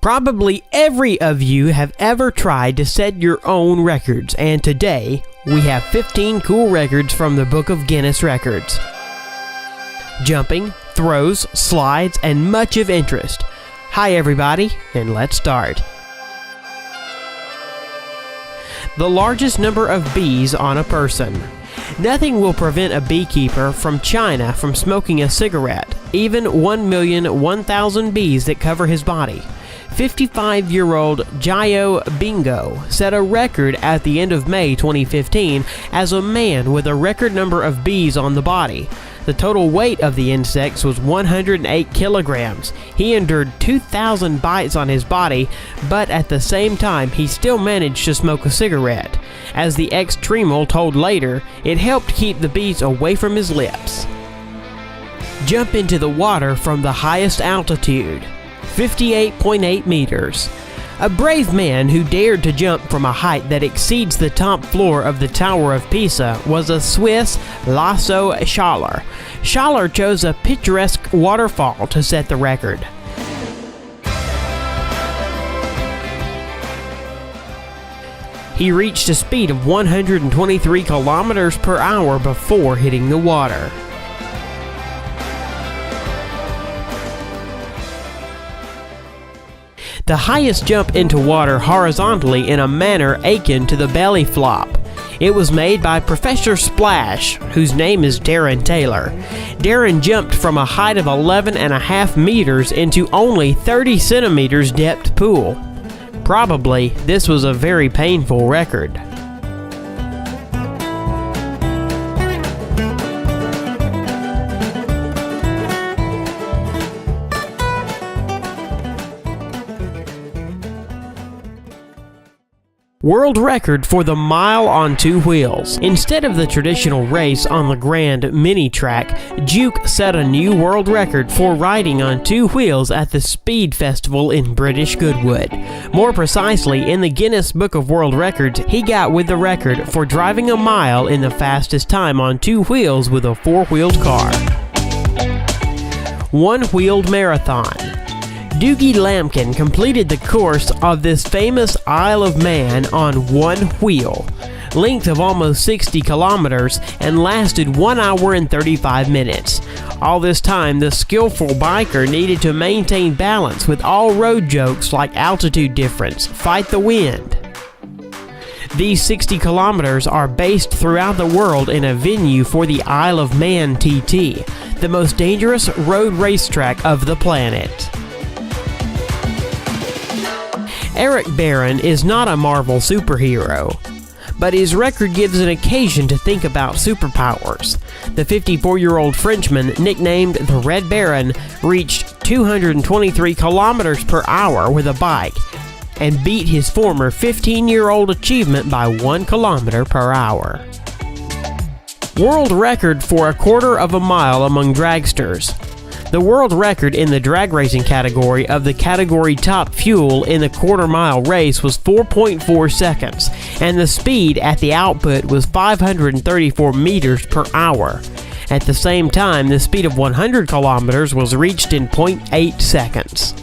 Probably every of you have ever tried to set your own records, and today we have 15 cool records from the Book of Guinness Records. Jumping, throws, slides, and much of interest. Hi everybody, and let's start. The largest number of bees on a person. Nothing will prevent a beekeeper from China from smoking a cigarette, even 1,001,000 bees that cover his body. 55-year-old Jiao Bingo set a record at the end of May 2015 as a man with a record number of bees on the body. The total weight of the insects was 108 kilograms. He endured 2,000 bites on his body, but at the same time he still managed to smoke a cigarette. As the ex-Tremel told later, it helped keep the bees away from his lips. Jump into the water from the highest altitude. 58.8 meters. A brave man who dared to jump from a height that exceeds the top floor of the Tower of Pisa was a Swiss Lasso Schaller. Schaller chose a picturesque waterfall to set the record. He reached a speed of 123 kilometers per hour before hitting the water. The highest jump into water horizontally in a manner akin to the belly flop. It was made by Professor Splash, whose name is Darren Taylor. Darren jumped from a height of 11.5 meters into only 30 centimeters depth pool. Probably, this was a very painful record. World record for the mile on two wheels. Instead of the traditional race on the Grand Mini Track, Juke set a new world record for riding on two wheels at the Speed Festival in British Goodwood. More precisely, in the Guinness Book of World Records, he got with the record for driving a mile in the fastest time on two wheels with a four-wheeled car. One-wheeled marathon. Doogie Lampkin completed the course of this famous Isle of Man on one wheel, length of almost 60 kilometers, and lasted 1 hour and 35 minutes. All this time, the skillful biker needed to maintain balance with all road jokes like altitude difference, fight the wind. These 60 kilometers are based throughout the world in a venue for the Isle of Man TT, the most dangerous road racetrack of the planet. Eric Barron is not a Marvel superhero, but his record gives an occasion to think about superpowers. The 54-year-old Frenchman, nicknamed the Red Baron, reached 223 kilometers per hour with a bike and beat his former 15-year-old achievement by 1 kilometer per hour. World record for a quarter of a mile among dragsters. The world record in the drag racing category of the category top fuel in the quarter-mile race was 4.4 seconds, and the speed at the output was 534 meters per hour. At the same time, the speed of 100 kilometers was reached in 0.8 seconds.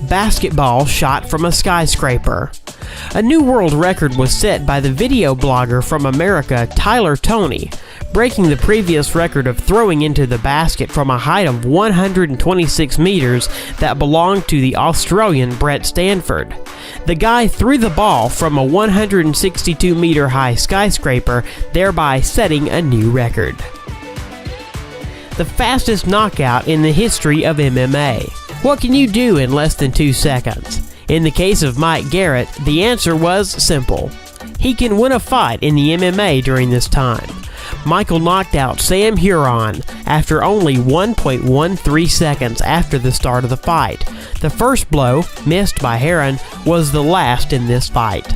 Basketball shot from a skyscraper. A new world record was set by the video blogger from America, Tyler Toney, breaking the previous record of throwing into the basket from a height of 126 meters that belonged to the Australian Brett Stanford. The guy threw the ball from a 162-meter high skyscraper, thereby setting a new record. The fastest knockout in the history of MMA. What can you do in less than 2 seconds? In the case of Mike Garrett, the answer was simple. He can win a fight in the MMA during this time. Michael knocked out Sam Huron after only 1.13 seconds after the start of the fight. The first blow, missed by Heron, was the last in this fight.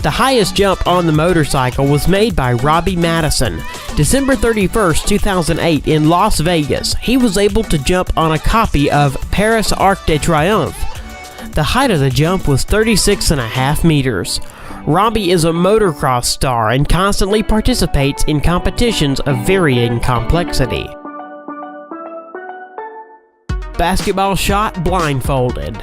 The highest jump on the motorcycle was made by Robbie Madison. December 31st, 2008 in Las Vegas, he was able to jump on a copy of Paris Arc de Triomphe. The height of the jump was 36.5 meters. Robbie is a motocross star and constantly participates in competitions of varying complexity. basketball shot blindfolded.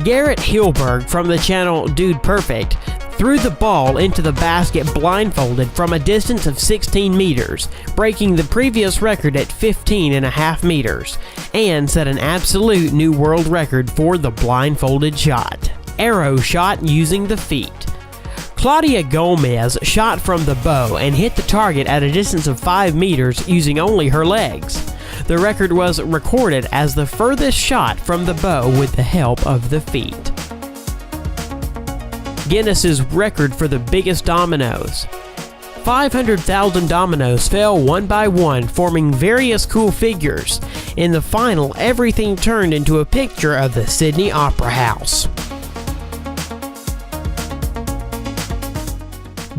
Garrett Hilberg from the channel Dude Perfect threw the ball into the basket blindfolded from a distance of 16 meters, breaking the previous record at 15.5 meters, and set an absolute new world record for the blindfolded shot. Arrow shot using the feet. Claudia Gomez shot from the bow and hit the target at a distance of 5 meters using only her legs. The record was recorded as the furthest shot from the bow with the help of the feet. Guinness's record for the biggest dominoes. 500,000 dominoes fell one by one, forming various cool figures. In the final, everything turned into a picture of the Sydney Opera House.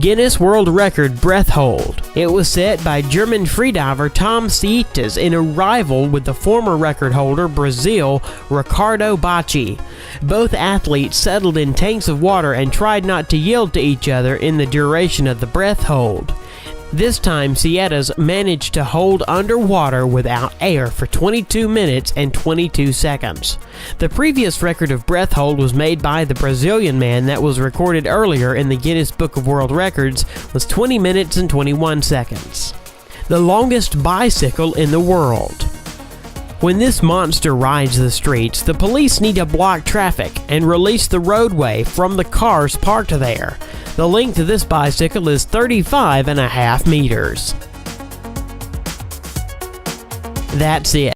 Guinness World Record breath hold. It was set by German freediver Tom Sietes in a rival with the former record holder Brazil Ricardo Bacci. Both athletes settled in tanks of water and tried not to yield to each other in the duration of the breath hold. This time, Sietes managed to hold underwater without air for 22 minutes and 22 seconds. The previous record of breath hold was made by the Brazilian man that was recorded earlier in the Guinness Book of World Records was 20 minutes and 21 seconds. The longest bicycle in the world. When this monster rides the streets, the police need to block traffic and release the roadway from the cars parked there. The length of this bicycle is 35.5 meters. That's it.